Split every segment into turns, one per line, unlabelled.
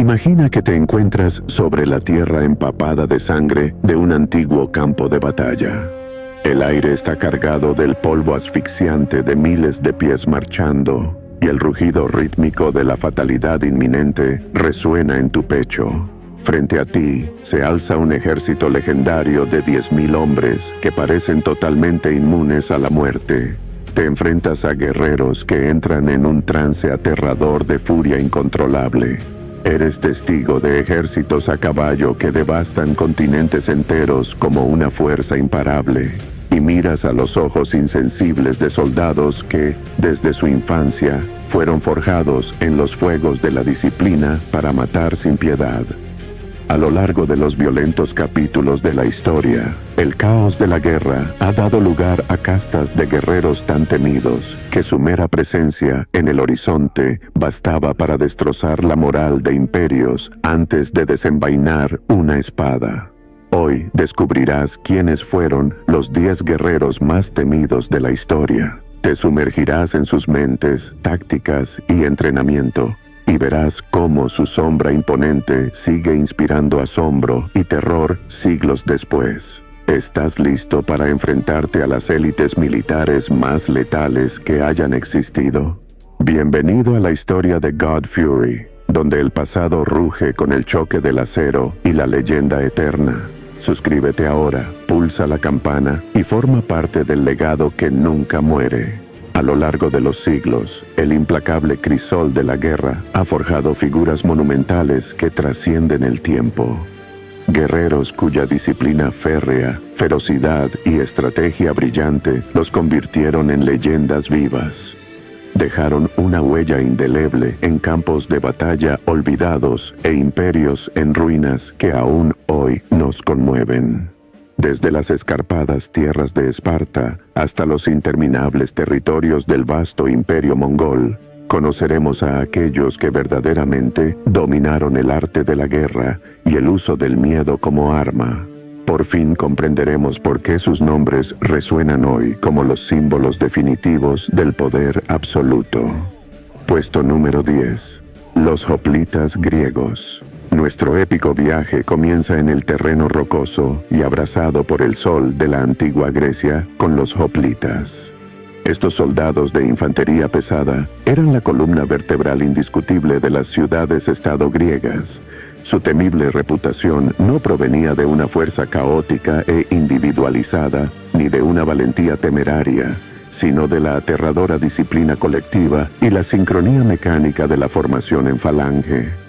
Imagina que te encuentras sobre la tierra empapada de sangre de un antiguo campo de batalla. El aire está cargado del polvo asfixiante de miles de pies marchando, y el rugido rítmico de la fatalidad inminente resuena en tu pecho. Frente a ti se alza un ejército legendario de 10,000 hombres que parecen totalmente inmunes a la muerte. Te enfrentas a guerreros que entran en un trance aterrador de furia incontrolable. Eres testigo de ejércitos a caballo que devastan continentes enteros como una fuerza imparable. Y miras a los ojos insensibles de soldados que, desde su infancia, fueron forjados en los fuegos de la disciplina para matar sin piedad. A lo largo de los violentos capítulos de la historia, el caos de la guerra ha dado lugar a castas de guerreros tan temidos que su mera presencia en el horizonte bastaba para destrozar la moral de imperios antes de desenvainar una espada. Hoy descubrirás quiénes fueron los 10 guerreros más temidos de la historia. Te sumergirás en sus mentes, tácticas y entrenamiento, y verás cómo su sombra imponente sigue inspirando asombro y terror siglos después. ¿Estás listo para enfrentarte a las élites militares más letales que hayan existido? Bienvenido a la historia de God Fury, donde el pasado ruge con el choque del acero y la leyenda eterna. Suscríbete ahora, pulsa la campana y forma parte del legado que nunca muere. A lo largo de los siglos, el implacable crisol de la guerra ha forjado figuras monumentales que trascienden el tiempo. Guerreros cuya disciplina férrea, ferocidad y estrategia brillante los convirtieron en leyendas vivas. Dejaron una huella indeleble en campos de batalla olvidados e imperios en ruinas que aún hoy nos conmueven. Desde las escarpadas tierras de Esparta hasta los interminables territorios del vasto imperio mongol, conoceremos a aquellos que verdaderamente dominaron el arte de la guerra y el uso del miedo como arma. Por fin comprenderemos por qué sus nombres resuenan hoy como los símbolos definitivos del poder absoluto. Puesto número 10. Los hoplitas griegos. Nuestro épico viaje comienza en el terreno rocoso y abrasado por el sol de la antigua Grecia con los hoplitas. Estos soldados de infantería pesada eran la columna vertebral indiscutible de las ciudades-estado griegas. Su temible reputación no provenía de una fuerza caótica e individualizada, ni de una valentía temeraria, sino de la aterradora disciplina colectiva y la sincronía mecánica de la formación en falange.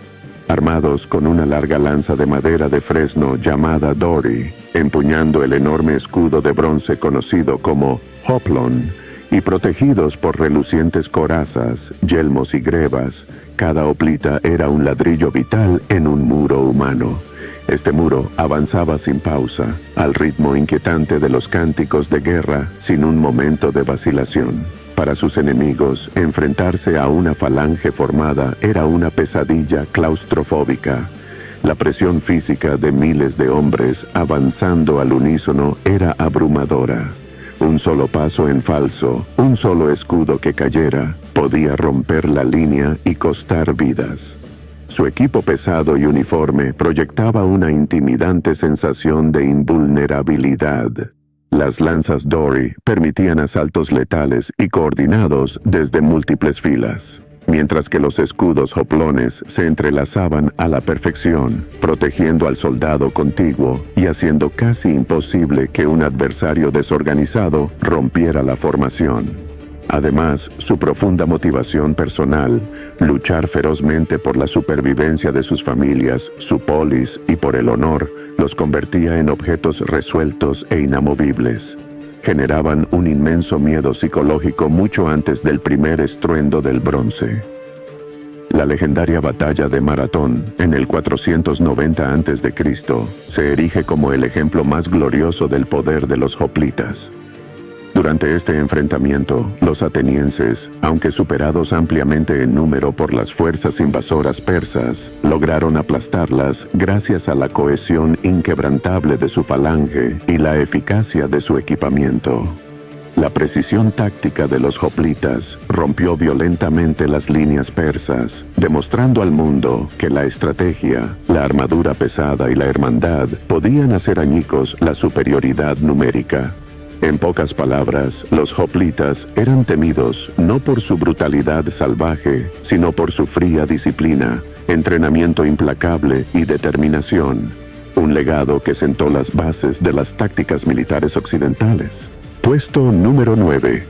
Armados con una larga lanza de madera de fresno llamada Dori, empuñando el enorme escudo de bronce conocido como hoplon, y protegidos por relucientes corazas, yelmos y grebas, cada hoplita era un ladrillo vital en un muro humano. Este muro avanzaba sin pausa, al ritmo inquietante de los cánticos de guerra, sin un momento de vacilación. Para sus enemigos, enfrentarse a una falange formada era una pesadilla claustrofóbica. La presión física de miles de hombres avanzando al unísono era abrumadora. Un solo paso en falso, un solo escudo que cayera, podía romper la línea y costar vidas. Su equipo pesado y uniforme proyectaba una intimidante sensación de invulnerabilidad. Las lanzas Dori permitían asaltos letales y coordinados desde múltiples filas, mientras que los escudos hoplones se entrelazaban a la perfección, protegiendo al soldado contiguo y haciendo casi imposible que un adversario desorganizado rompiera la formación. Además, su profunda motivación personal, luchar ferozmente por la supervivencia de sus familias, su polis y por el honor, los convertía en objetos resueltos e inamovibles. Generaban un inmenso miedo psicológico mucho antes del primer estruendo del bronce. La legendaria batalla de Maratón, en el 490 a.C., se erige como el ejemplo más glorioso del poder de los hoplitas. Durante este enfrentamiento, los atenienses, aunque superados ampliamente en número por las fuerzas invasoras persas, lograron aplastarlas gracias a la cohesión inquebrantable de su falange y la eficacia de su equipamiento. La precisión táctica de los hoplitas rompió violentamente las líneas persas, demostrando al mundo que la estrategia, la armadura pesada y la hermandad podían hacer añicos la superioridad numérica. En pocas palabras, los hoplitas eran temidos no por su brutalidad salvaje, sino por su fría disciplina, entrenamiento implacable y determinación. Un legado que sentó las bases de las tácticas militares occidentales. Puesto número 9.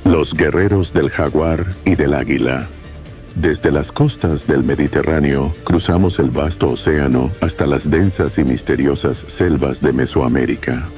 Los guerreros del jaguar y del águila. Desde las costas del Mediterráneo, cruzamos el vasto océano hasta las densas y misteriosas selvas de Mesoamérica.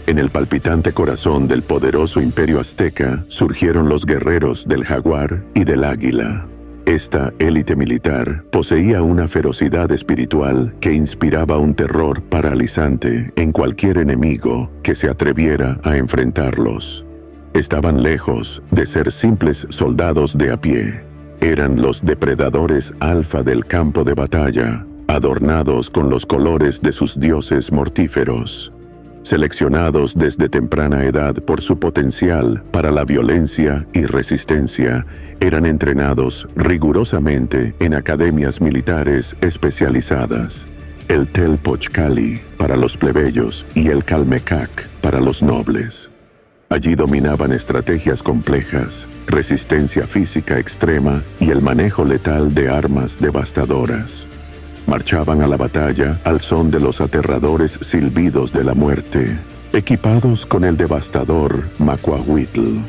En el palpitante corazón del poderoso imperio azteca surgieron los guerreros del jaguar y del águila. Esta élite militar poseía una ferocidad espiritual que inspiraba un terror paralizante en cualquier enemigo que se atreviera a enfrentarlos. Estaban lejos de ser simples soldados de a pie. Eran los depredadores alfa del campo de batalla, adornados con los colores de sus dioses mortíferos. Seleccionados desde temprana edad por su potencial para la violencia y resistencia, eran entrenados rigurosamente en academias militares especializadas. El Telpochcali para los plebeyos y el Calmecac para los nobles. Allí dominaban estrategias complejas, resistencia física extrema y el manejo letal de armas devastadoras. Marchaban a la batalla al son de los aterradores silbidos de la muerte, equipados con el devastador macuahuitl,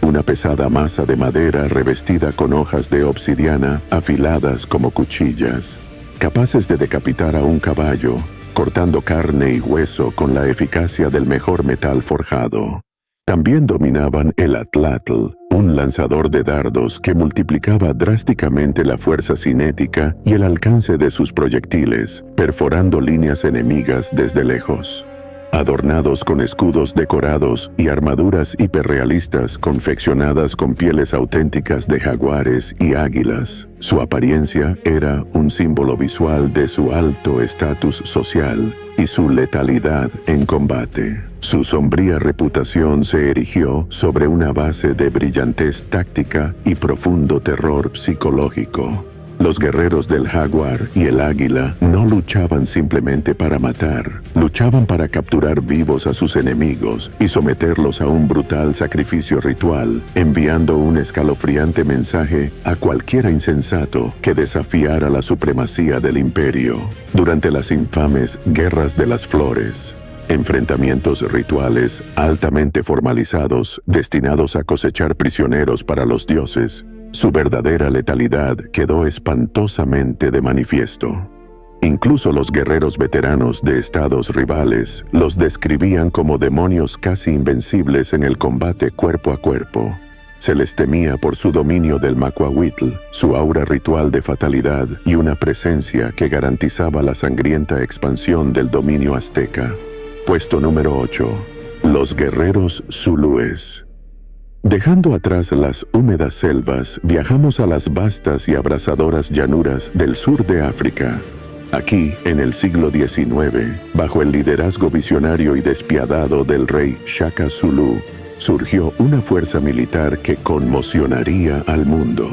una pesada masa de madera revestida con hojas de obsidiana afiladas como cuchillas, capaces de decapitar a un caballo, cortando carne y hueso con la eficacia del mejor metal forjado. También dominaban el atlatl, un lanzador de dardos que multiplicaba drásticamente la fuerza cinética y el alcance de sus proyectiles, perforando líneas enemigas desde lejos. Adornados con escudos decorados y armaduras hiperrealistas confeccionadas con pieles auténticas de jaguares y águilas, su apariencia era un símbolo visual de su alto estatus social y su letalidad en combate. Su sombría reputación se erigió sobre una base de brillantez táctica y profundo terror psicológico. Los guerreros del jaguar y el águila no luchaban simplemente para matar, luchaban para capturar vivos a sus enemigos y someterlos a un brutal sacrificio ritual, enviando un escalofriante mensaje a cualquiera insensato que desafiara la supremacía del imperio. Durante las infames Guerras de las Flores, enfrentamientos rituales altamente formalizados destinados a cosechar prisioneros para los dioses, su verdadera letalidad quedó espantosamente de manifiesto. Incluso los guerreros veteranos de estados rivales los describían como demonios casi invencibles en el combate cuerpo a cuerpo. Se les temía por su dominio del macuahuitl, su aura ritual de fatalidad y una presencia que garantizaba la sangrienta expansión del dominio azteca. Puesto número 8. Los guerreros zulúes. Dejando atrás las húmedas selvas, viajamos a las vastas y abrasadoras llanuras del sur de África. Aquí, en el siglo XIX, bajo el liderazgo visionario y despiadado del rey Shaka Zulu, surgió una fuerza militar que conmocionaría al mundo.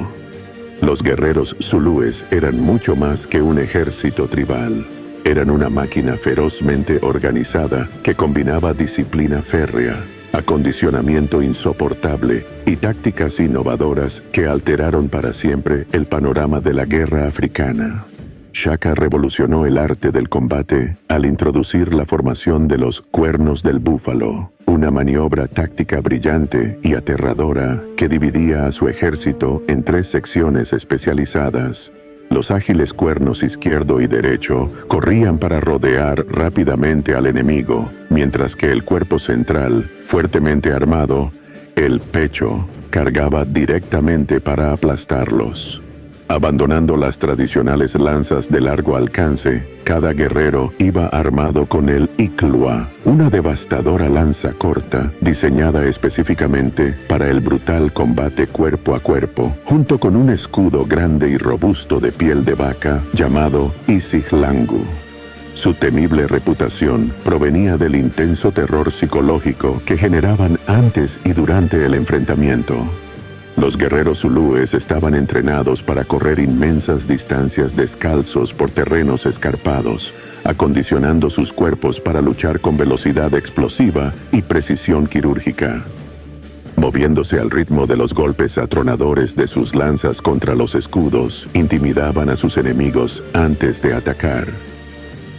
Los guerreros zulúes eran mucho más que un ejército tribal. Eran una máquina ferozmente organizada que combinaba disciplina férrea, acondicionamiento insoportable y tácticas innovadoras que alteraron para siempre el panorama de la guerra africana. Shaka revolucionó el arte del combate al introducir la formación de los cuernos del búfalo, una maniobra táctica brillante y aterradora que dividía a su ejército en 3 secciones especializadas. Los ágiles cuernos izquierdo y derecho corrían para rodear rápidamente al enemigo, mientras que el cuerpo central, fuertemente armado, el pecho, cargaba directamente para aplastarlos. Abandonando las tradicionales lanzas de largo alcance, cada guerrero iba armado con el Iklua, una devastadora lanza corta diseñada específicamente para el brutal combate cuerpo a cuerpo, junto con un escudo grande y robusto de piel de vaca llamado Isihlangu. Su temible reputación provenía del intenso terror psicológico que generaban antes y durante el enfrentamiento. Los guerreros zulúes estaban entrenados para correr inmensas distancias descalzos por terrenos escarpados, acondicionando sus cuerpos para luchar con velocidad explosiva y precisión quirúrgica. Moviéndose al ritmo de los golpes atronadores de sus lanzas contra los escudos, intimidaban a sus enemigos antes de atacar.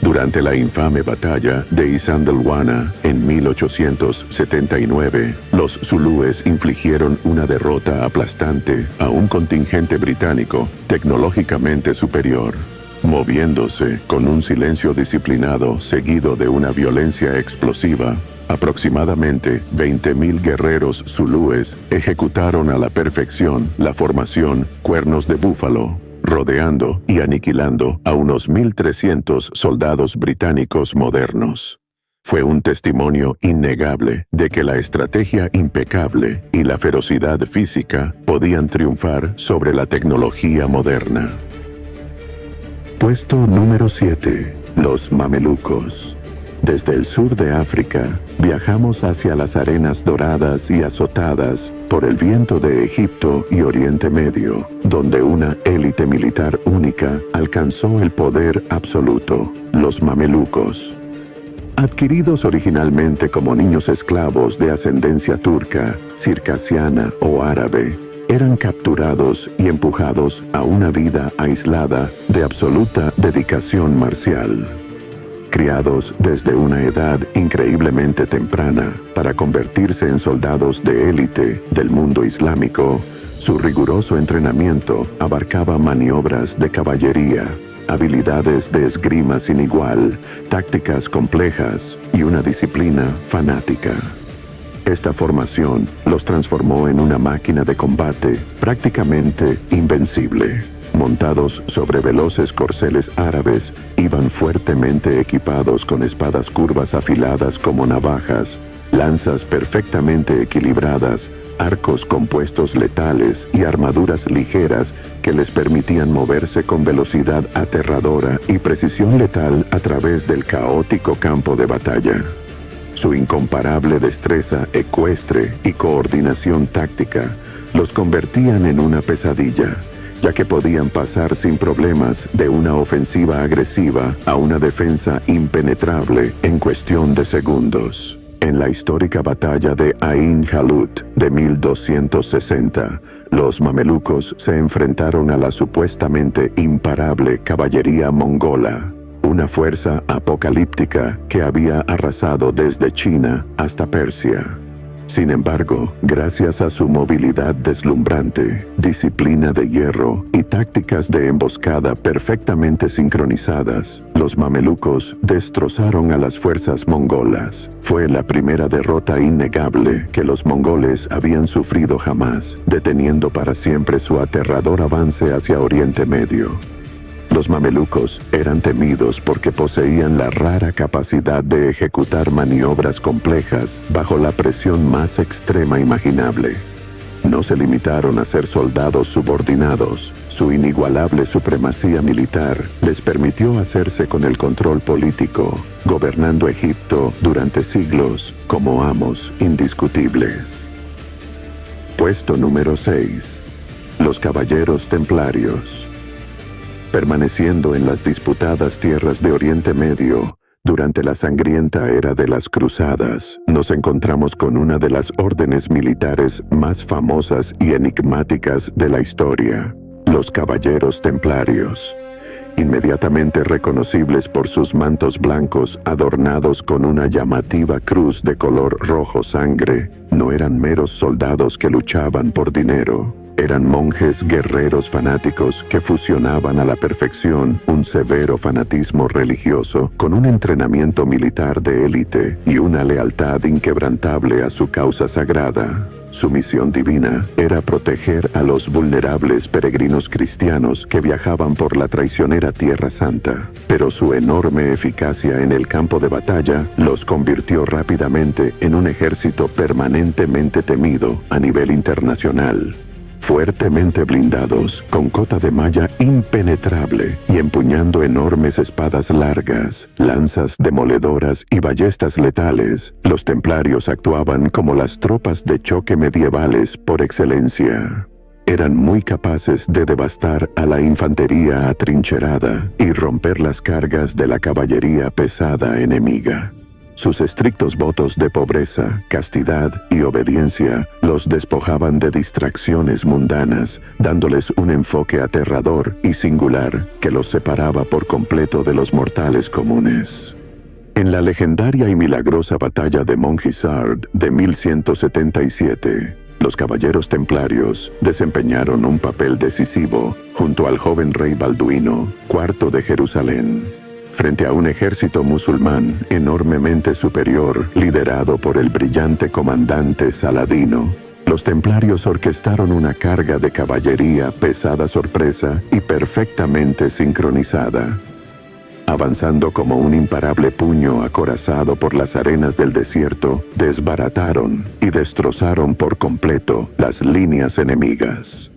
Durante la infame batalla de Isandlwana en 1879, los zulúes infligieron una derrota aplastante a un contingente británico tecnológicamente superior, moviéndose con un silencio disciplinado seguido de una violencia explosiva. Aproximadamente 20.000 guerreros zulúes ejecutaron a la perfección la formación Cuernos de Búfalo, rodeando y aniquilando a unos 1.300 soldados británicos modernos. Fue un testimonio innegable de que la estrategia impecable y la ferocidad física podían triunfar sobre la tecnología moderna. Puesto número 7. Los mamelucos. Desde el sur de África, viajamos hacia las arenas doradas y azotadas por el viento de Egipto y Oriente Medio, donde una élite militar única alcanzó el poder absoluto, los mamelucos. Adquiridos originalmente como niños esclavos de ascendencia turca, circasiana o árabe, eran capturados y empujados a una vida aislada de absoluta dedicación marcial. Criados desde una edad increíblemente temprana para convertirse en soldados de élite del mundo islámico, su riguroso entrenamiento abarcaba maniobras de caballería, habilidades de esgrima sin igual, tácticas complejas y una disciplina fanática. Esta formación los transformó en una máquina de combate prácticamente invencible. Montados sobre veloces corceles árabes, iban fuertemente equipados con espadas curvas afiladas como navajas, lanzas perfectamente equilibradas, arcos compuestos letales y armaduras ligeras que les permitían moverse con velocidad aterradora y precisión letal a través del caótico campo de batalla. Su incomparable destreza ecuestre y coordinación táctica los convertían en una pesadilla, ya que podían pasar sin problemas de una ofensiva agresiva a una defensa impenetrable en cuestión de segundos. En la histórica batalla de Ain Jalut de 1260, los mamelucos se enfrentaron a la supuestamente imparable caballería mongola, una fuerza apocalíptica que había arrasado desde China hasta Persia. Sin embargo, gracias a su movilidad deslumbrante, disciplina de hierro y tácticas de emboscada perfectamente sincronizadas, los mamelucos destrozaron a las fuerzas mongolas. Fue la primera derrota innegable que los mongoles habían sufrido jamás, deteniendo para siempre su aterrador avance hacia Oriente Medio. Los mamelucos eran temidos porque poseían la rara capacidad de ejecutar maniobras complejas bajo la presión más extrema imaginable. No se limitaron a ser soldados subordinados. Su inigualable supremacía militar les permitió hacerse con el control político, gobernando Egipto durante siglos como amos indiscutibles. Puesto número 6. Los caballeros templarios. Permaneciendo en las disputadas tierras de Oriente Medio, durante la sangrienta era de las Cruzadas, nos encontramos con una de las órdenes militares más famosas y enigmáticas de la historia, los Caballeros Templarios. Inmediatamente reconocibles por sus mantos blancos adornados con una llamativa cruz de color rojo sangre, no eran meros soldados que luchaban por dinero. Eran monjes guerreros fanáticos que fusionaban a la perfección un severo fanatismo religioso con un entrenamiento militar de élite y una lealtad inquebrantable a su causa sagrada. Su misión divina era proteger a los vulnerables peregrinos cristianos que viajaban por la traicionera Tierra Santa, pero su enorme eficacia en el campo de batalla los convirtió rápidamente en un ejército permanentemente temido a nivel internacional. fuertemente blindados, con cota de malla impenetrable y empuñando enormes espadas largas, lanzas demoledoras y ballestas letales. Los templarios actuaban como las tropas de choque medievales por excelencia. Eran muy capaces de devastar a la infantería atrincherada y romper las cargas de la caballería pesada enemiga. Sus estrictos votos de pobreza, castidad y obediencia los despojaban de distracciones mundanas, dándoles un enfoque aterrador y singular que los separaba por completo de los mortales comunes. En la legendaria y milagrosa batalla de Montgisard de 1177, los caballeros templarios desempeñaron un papel decisivo junto al joven rey Balduino IV de Jerusalén, frente a un ejército musulmán enormemente superior, liderado por el brillante comandante Saladino. Los templarios orquestaron una carga de caballería pesada sorpresa y perfectamente sincronizada. Avanzando como un imparable puño acorazado por las arenas del desierto, desbarataron y destrozaron por completo las líneas enemigas.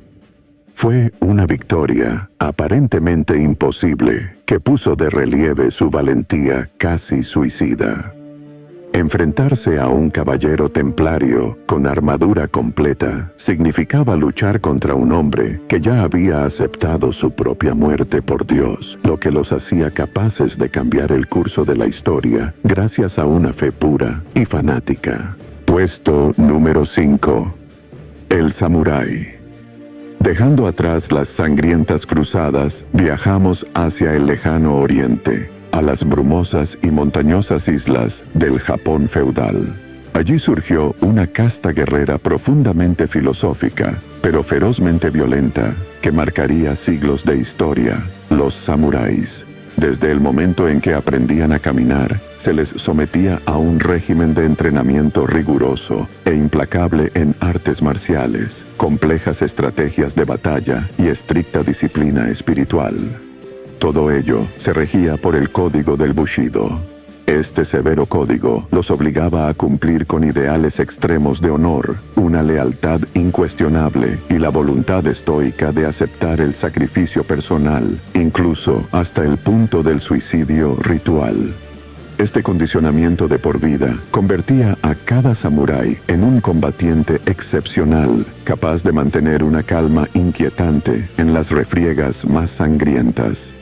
Fue una victoria aparentemente imposible que puso de relieve su valentía casi suicida. Enfrentarse a un caballero templario con armadura completa significaba luchar contra un hombre que ya había aceptado su propia muerte por Dios, lo que los hacía capaces de cambiar el curso de la historia gracias a una fe pura y fanática. Puesto número 5. El samurái. Dejando atrás las sangrientas cruzadas, viajamos hacia el lejano oriente, a las brumosas y montañosas islas del Japón feudal. Allí surgió una casta guerrera profundamente filosófica, pero ferozmente violenta, que marcaría siglos de historia: los samuráis. Desde el momento en que aprendían a caminar, se les sometía a un régimen de entrenamiento riguroso e implacable en artes marciales, complejas estrategias de batalla y estricta disciplina espiritual. Todo ello se regía por el código del Bushido. Este severo código los obligaba a cumplir con ideales extremos de honor, una lealtad incuestionable y la voluntad estoica de aceptar el sacrificio personal, incluso hasta el punto del suicidio ritual. Este condicionamiento de por vida convertía a cada samurái en un combatiente excepcional, capaz de mantener una calma inquietante en las refriegas más sangrientas.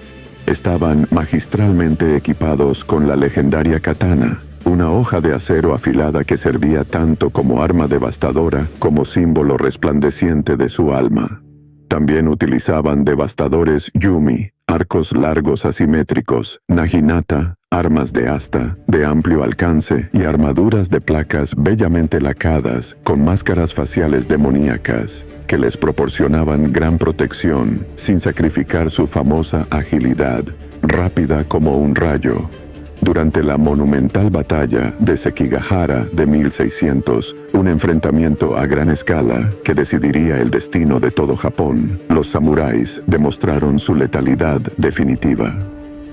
Estaban magistralmente equipados con la legendaria katana, una hoja de acero afilada que servía tanto como arma devastadora como símbolo resplandeciente de su alma. También utilizaban devastadores yumi, arcos largos asimétricos, naginata, armas de asta, de amplio alcance y armaduras de placas bellamente lacadas con máscaras faciales demoníacas, que les proporcionaban gran protección sin sacrificar su famosa agilidad, rápida como un rayo. Durante la monumental batalla de Sekigahara de 1600, un enfrentamiento a gran escala que decidiría el destino de todo Japón, los samuráis demostraron su letalidad definitiva.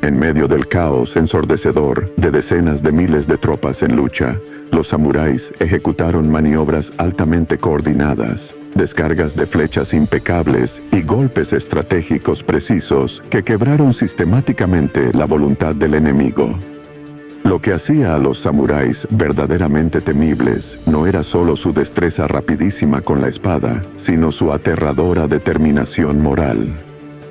En medio del caos ensordecedor de decenas de miles de tropas en lucha, los samuráis ejecutaron maniobras altamente coordinadas, descargas de flechas impecables y golpes estratégicos precisos que quebraron sistemáticamente la voluntad del enemigo. Lo que hacía a los samuráis verdaderamente temibles no era solo su destreza rapidísima con la espada, sino su aterradora determinación moral.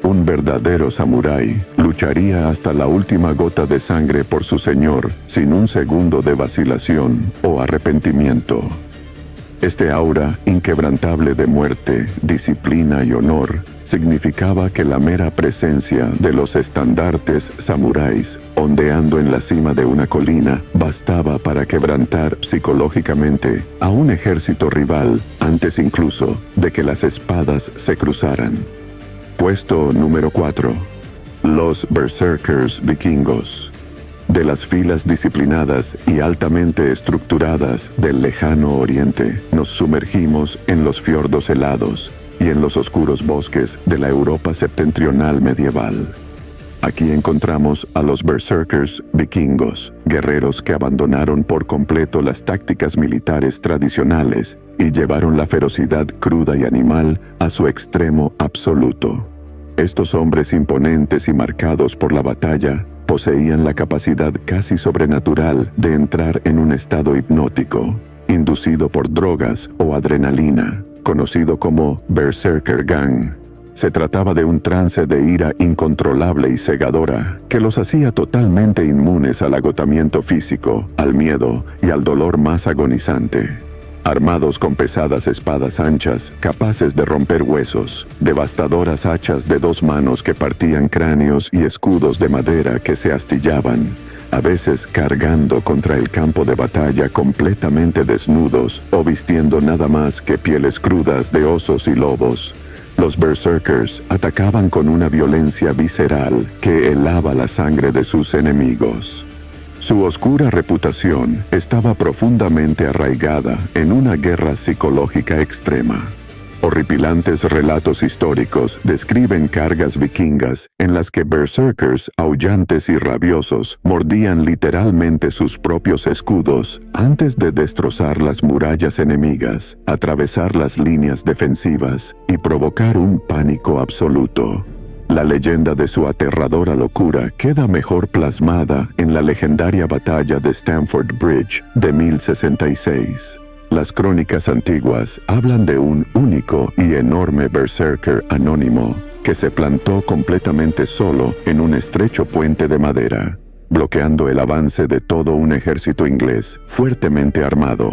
Un verdadero samurái lucharía hasta la última gota de sangre por su señor sin un segundo de vacilación o arrepentimiento. Este aura inquebrantable de muerte, disciplina y honor significaba que la mera presencia de los estandartes samuráis ondeando en la cima de una colina bastaba para quebrantar psicológicamente a un ejército rival antes incluso de que las espadas se cruzaran. Puesto número 4. Los berserkers vikingos. De las filas disciplinadas y altamente estructuradas del lejano oriente, nos sumergimos en los fiordos helados y en los oscuros bosques de la Europa septentrional medieval. Aquí encontramos a los berserkers vikingos, guerreros que abandonaron por completo las tácticas militares tradicionales y llevaron la ferocidad cruda y animal a su extremo absoluto. Estos hombres imponentes y marcados por la batalla poseían la capacidad casi sobrenatural de entrar en un estado hipnótico, inducido por drogas o adrenalina, conocido como Berserker Gang. Se trataba de un trance de ira incontrolable y cegadora que los hacía totalmente inmunes al agotamiento físico, al miedo y al dolor más agonizante. Armados con pesadas espadas anchas, capaces de romper huesos, devastadoras hachas de 2 manos que partían cráneos y escudos de madera que se astillaban, a veces cargando contra el campo de batalla completamente desnudos o vistiendo nada más que pieles crudas de osos y lobos. Los berserkers atacaban con una violencia visceral que helaba la sangre de sus enemigos. Su oscura reputación estaba profundamente arraigada en una guerra psicológica extrema. Horripilantes relatos históricos describen cargas vikingas en las que berserkers aullantes y rabiosos mordían literalmente sus propios escudos antes de destrozar las murallas enemigas, atravesar las líneas defensivas y provocar un pánico absoluto. La leyenda de su aterradora locura queda mejor plasmada en la legendaria batalla de Stamford Bridge de 1066. Las crónicas antiguas hablan de un único y enorme berserker anónimo que se plantó completamente solo en un estrecho puente de madera, bloqueando el avance de todo un ejército inglés fuertemente armado.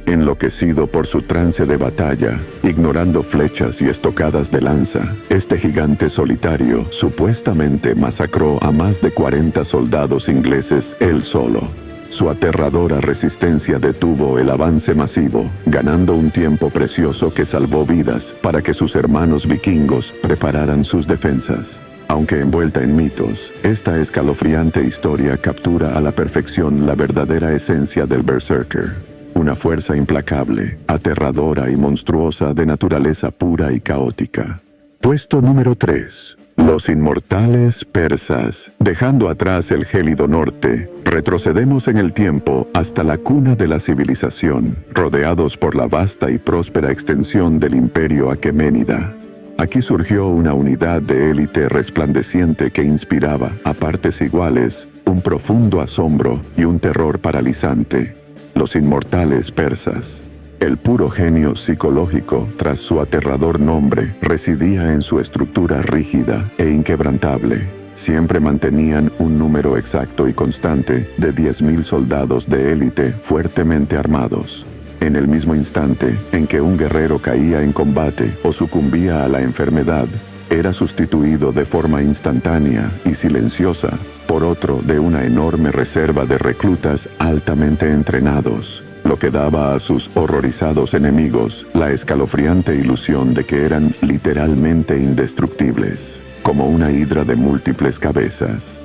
Enloquecido por su trance de batalla, ignorando flechas y estocadas de lanza, este gigante solitario supuestamente masacró a más de 40 soldados ingleses él solo. Su aterradora resistencia detuvo el avance masivo, ganando un tiempo precioso que salvó vidas para que sus hermanos vikingos prepararan sus defensas. Aunque envuelta en mitos, esta escalofriante historia captura a la perfección la verdadera esencia del berserker. Una fuerza implacable, aterradora y monstruosa de naturaleza pura y caótica. Puesto número 3. Los inmortales persas. Dejando atrás el gélido norte, retrocedemos en el tiempo hasta la cuna de la civilización, rodeados por la vasta y próspera extensión del imperio aqueménida. Aquí surgió una unidad de élite resplandeciente que inspiraba, a partes iguales, un profundo asombro y un terror paralizante. Los inmortales persas. El puro genio psicológico, tras su aterrador nombre, residía en su estructura rígida e inquebrantable. Siempre mantenían un número exacto y constante de 10.000 soldados de élite fuertemente armados. En el mismo instante en que un guerrero caía en combate o sucumbía a la enfermedad, era sustituido de forma instantánea y silenciosa por otro de una enorme reserva de reclutas altamente entrenados, lo que daba a sus horrorizados enemigos la escalofriante ilusión de que eran literalmente indestructibles, como una hidra de múltiples cabezas.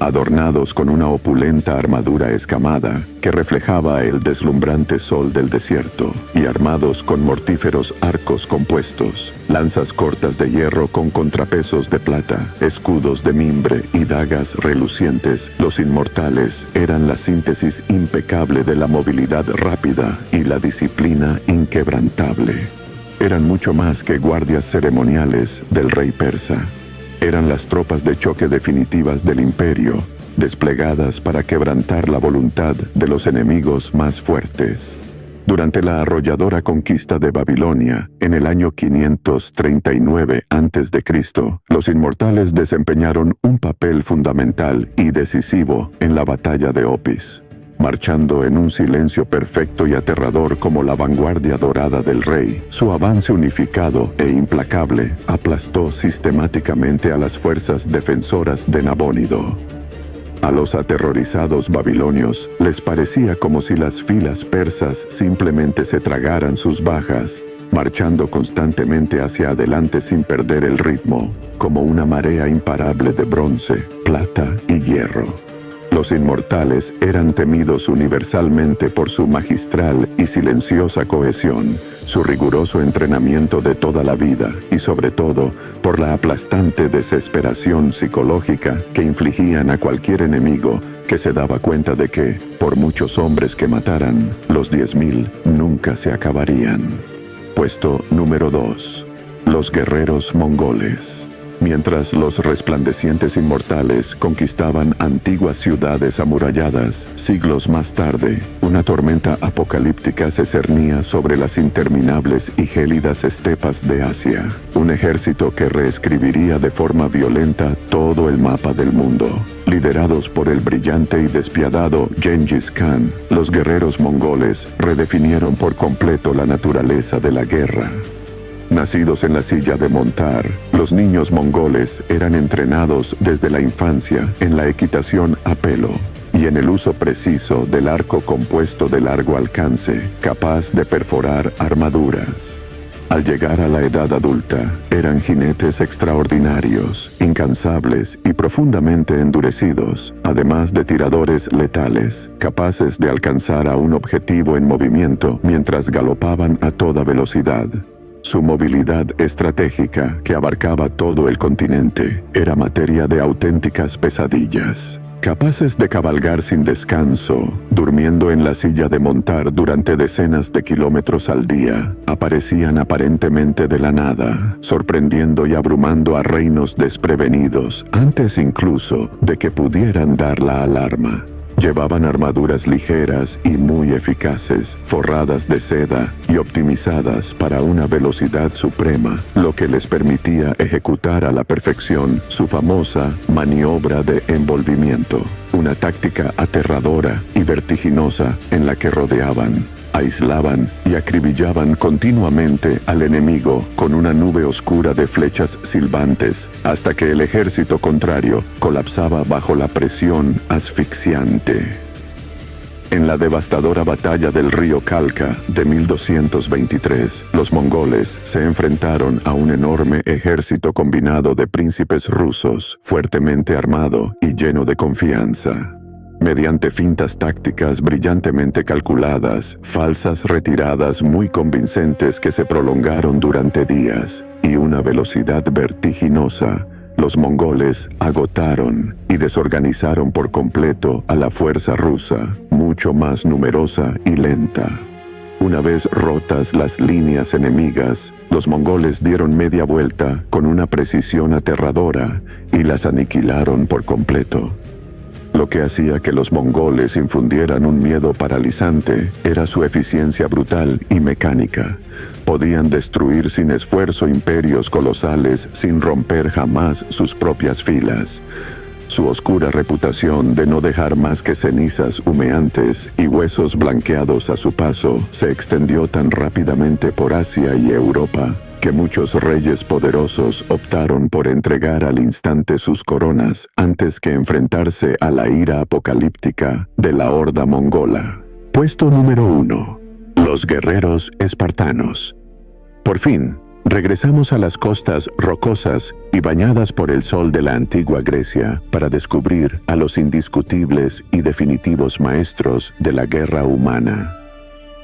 Adornados con una opulenta armadura escamada que reflejaba el deslumbrante sol del desierto y armados con mortíferos arcos compuestos, lanzas cortas de hierro con contrapesos de plata, escudos de mimbre y dagas relucientes, los inmortales eran la síntesis impecable de la movilidad rápida y la disciplina inquebrantable. Eran mucho más que guardias ceremoniales del rey persa. Eran las tropas de choque definitivas del imperio, desplegadas para quebrantar la voluntad de los enemigos más fuertes. Durante la arrolladora conquista de Babilonia, en el año 539 a.C., los inmortales desempeñaron un papel fundamental y decisivo en la batalla de Opis. Marchando en un silencio perfecto y aterrador como la vanguardia dorada del rey, su avance unificado e implacable aplastó sistemáticamente a las fuerzas defensoras de Nabónido. A los aterrorizados babilonios les parecía como si las filas persas simplemente se tragaran sus bajas, marchando constantemente hacia adelante sin perder el ritmo, como una marea imparable de bronce, plata y hierro. Los inmortales eran temidos universalmente por su magistral y silenciosa cohesión, su riguroso entrenamiento de toda la vida y sobre todo por la aplastante desesperación psicológica que infligían a cualquier enemigo que se daba cuenta de que, por muchos hombres que mataran, los 10.000 nunca se acabarían. Puesto número 2. Los guerreros mongoles. Mientras los resplandecientes inmortales conquistaban antiguas ciudades amuralladas, siglos más tarde, una tormenta apocalíptica se cernía sobre las interminables y gélidas estepas de Asia. Un ejército que reescribiría de forma violenta todo el mapa del mundo. Liderados por el brillante y despiadado Gengis Khan, los guerreros mongoles redefinieron por completo la naturaleza de la guerra. Nacidos en la silla de montar, los niños mongoles eran entrenados desde la infancia en la equitación a pelo y en el uso preciso del arco compuesto de largo alcance, capaz de perforar armaduras. Al llegar a la edad adulta, eran jinetes extraordinarios, incansables y profundamente endurecidos, además de tiradores letales, capaces de alcanzar a un objetivo en movimiento mientras galopaban a toda velocidad. Su movilidad estratégica, que abarcaba todo el continente, era materia de auténticas pesadillas. Capaces de cabalgar sin descanso, durmiendo en la silla de montar durante decenas de kilómetros al día, aparecían aparentemente de la nada, sorprendiendo y abrumando a reinos desprevenidos antes incluso de que pudieran dar la alarma. Llevaban armaduras ligeras y muy eficaces, forradas de seda y optimizadas para una velocidad suprema, lo que les permitía ejecutar a la perfección su famosa maniobra de envolvimiento, una táctica aterradora y vertiginosa en la que rodeaban, aislaban y acribillaban continuamente al enemigo con una nube oscura de flechas silbantes hasta que el ejército contrario colapsaba bajo la presión asfixiante. En la devastadora batalla del río Kalka de 1223, los mongoles se enfrentaron a un enorme ejército combinado de príncipes rusos, fuertemente armado y lleno de confianza. Mediante fintas tácticas brillantemente calculadas, falsas retiradas muy convincentes que se prolongaron durante días y una velocidad vertiginosa, los mongoles agotaron y desorganizaron por completo a la fuerza rusa, mucho más numerosa y lenta. Una vez rotas las líneas enemigas, los mongoles dieron media vuelta con una precisión aterradora y las aniquilaron por completo. Lo que hacía que los mongoles infundieran un miedo paralizante era su eficiencia brutal y mecánica. Podían destruir sin esfuerzo imperios colosales sin romper jamás sus propias filas. Su oscura reputación de no dejar más que cenizas humeantes y huesos blanqueados a su paso se extendió tan rápidamente por Asia y Europa que muchos reyes poderosos optaron por entregar al instante sus coronas antes que enfrentarse a la ira apocalíptica de la horda mongola. Puesto número 1. Los guerreros espartanos. Por fin, regresamos a las costas rocosas y bañadas por el sol de la antigua Grecia para descubrir a los indiscutibles y definitivos maestros de la guerra humana.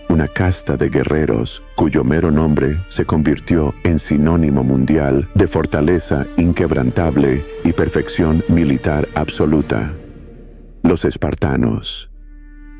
Una casta de guerreros cuyo mero nombre se convirtió en sinónimo mundial de fortaleza inquebrantable y perfección militar absoluta. Los espartanos.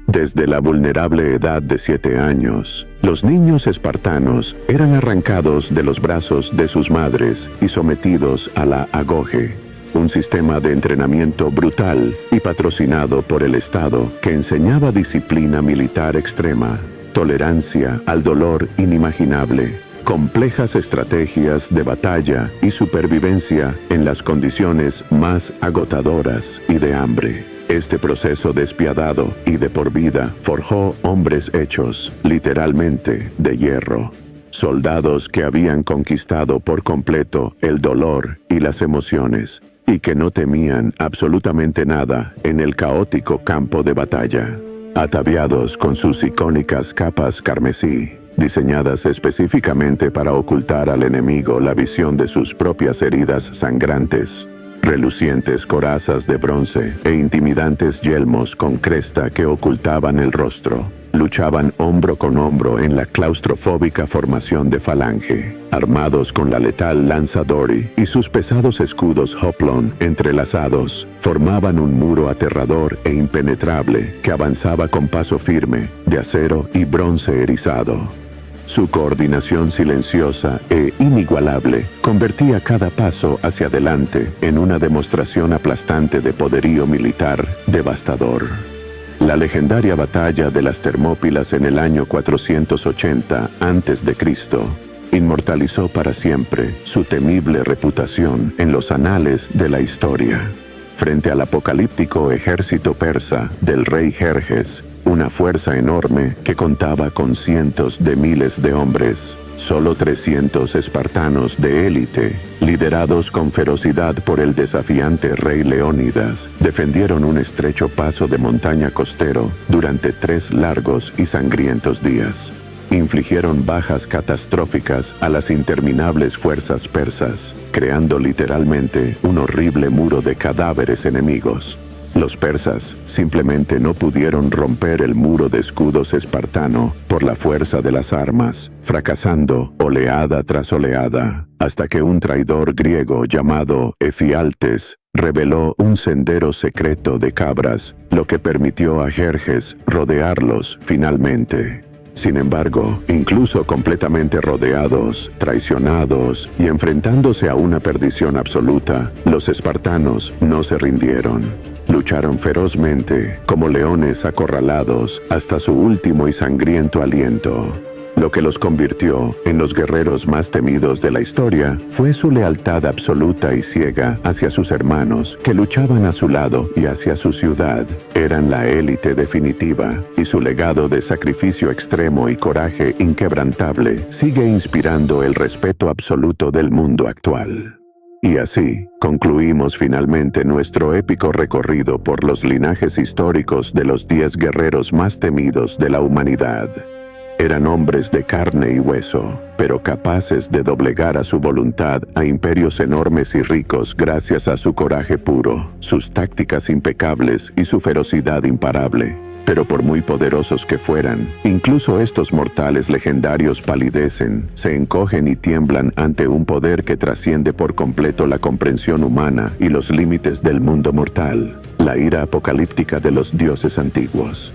Desde la vulnerable edad de 7 años, los niños espartanos eran arrancados de los brazos de sus madres y sometidos a la agoge, un sistema de entrenamiento brutal y patrocinado por el Estado que enseñaba disciplina militar extrema, tolerancia al dolor inimaginable, complejas estrategias de batalla y supervivencia en las condiciones más agotadoras y de hambre. Este proceso despiadado y de por vida forjó hombres hechos, literalmente, de hierro. Soldados que habían conquistado por completo el dolor y las emociones, y que no temían absolutamente nada en el caótico campo de batalla. Ataviados con sus icónicas capas carmesí, diseñadas específicamente para ocultar al enemigo la visión de sus propias heridas sangrantes, relucientes corazas de bronce e intimidantes yelmos con cresta que ocultaban el rostro. Luchaban hombro con hombro en la claustrofóbica formación de falange, armados con la letal lanza Dory y sus pesados escudos Hoplon entrelazados, formaban un muro aterrador e impenetrable que avanzaba con paso firme, de acero y bronce erizado. Su coordinación silenciosa e inigualable convertía cada paso hacia adelante en una demostración aplastante de poderío militar devastador. La legendaria batalla de las Termópilas en el año 480 a.C. inmortalizó para siempre su temible reputación en los anales de la historia. Frente al apocalíptico ejército persa del rey Jerjes, una fuerza enorme que contaba con cientos de miles de hombres, solo 300 espartanos de élite, liderados con ferocidad por el desafiante rey Leónidas, defendieron un estrecho paso de montaña costero durante 3 largos y sangrientos días. Infligieron bajas catastróficas a las interminables fuerzas persas, creando literalmente un horrible muro de cadáveres enemigos. Los persas simplemente no pudieron romper el muro de escudos espartano por la fuerza de las armas, fracasando oleada tras oleada, hasta que un traidor griego llamado Efialtes reveló un sendero secreto de cabras, lo que permitió a Jerjes rodearlos finalmente. Sin embargo, incluso completamente rodeados, traicionados y enfrentándose a una perdición absoluta, los espartanos no se rindieron. Lucharon ferozmente, como leones acorralados, hasta su último y sangriento aliento. Lo que los convirtió en los guerreros más temidos de la historia fue su lealtad absoluta y ciega hacia sus hermanos que luchaban a su lado y hacia su ciudad. Eran la élite definitiva, y su legado de sacrificio extremo y coraje inquebrantable sigue inspirando el respeto absoluto del mundo actual. Y así, concluimos finalmente nuestro épico recorrido por los linajes históricos de los 10 guerreros más temidos de la humanidad. Eran hombres de carne y hueso, pero capaces de doblegar a su voluntad a imperios enormes y ricos gracias a su coraje puro, sus tácticas impecables y su ferocidad imparable. Pero por muy poderosos que fueran, incluso estos mortales legendarios palidecen, se encogen y tiemblan ante un poder que trasciende por completo la comprensión humana y los límites del mundo mortal, la ira apocalíptica de los dioses antiguos.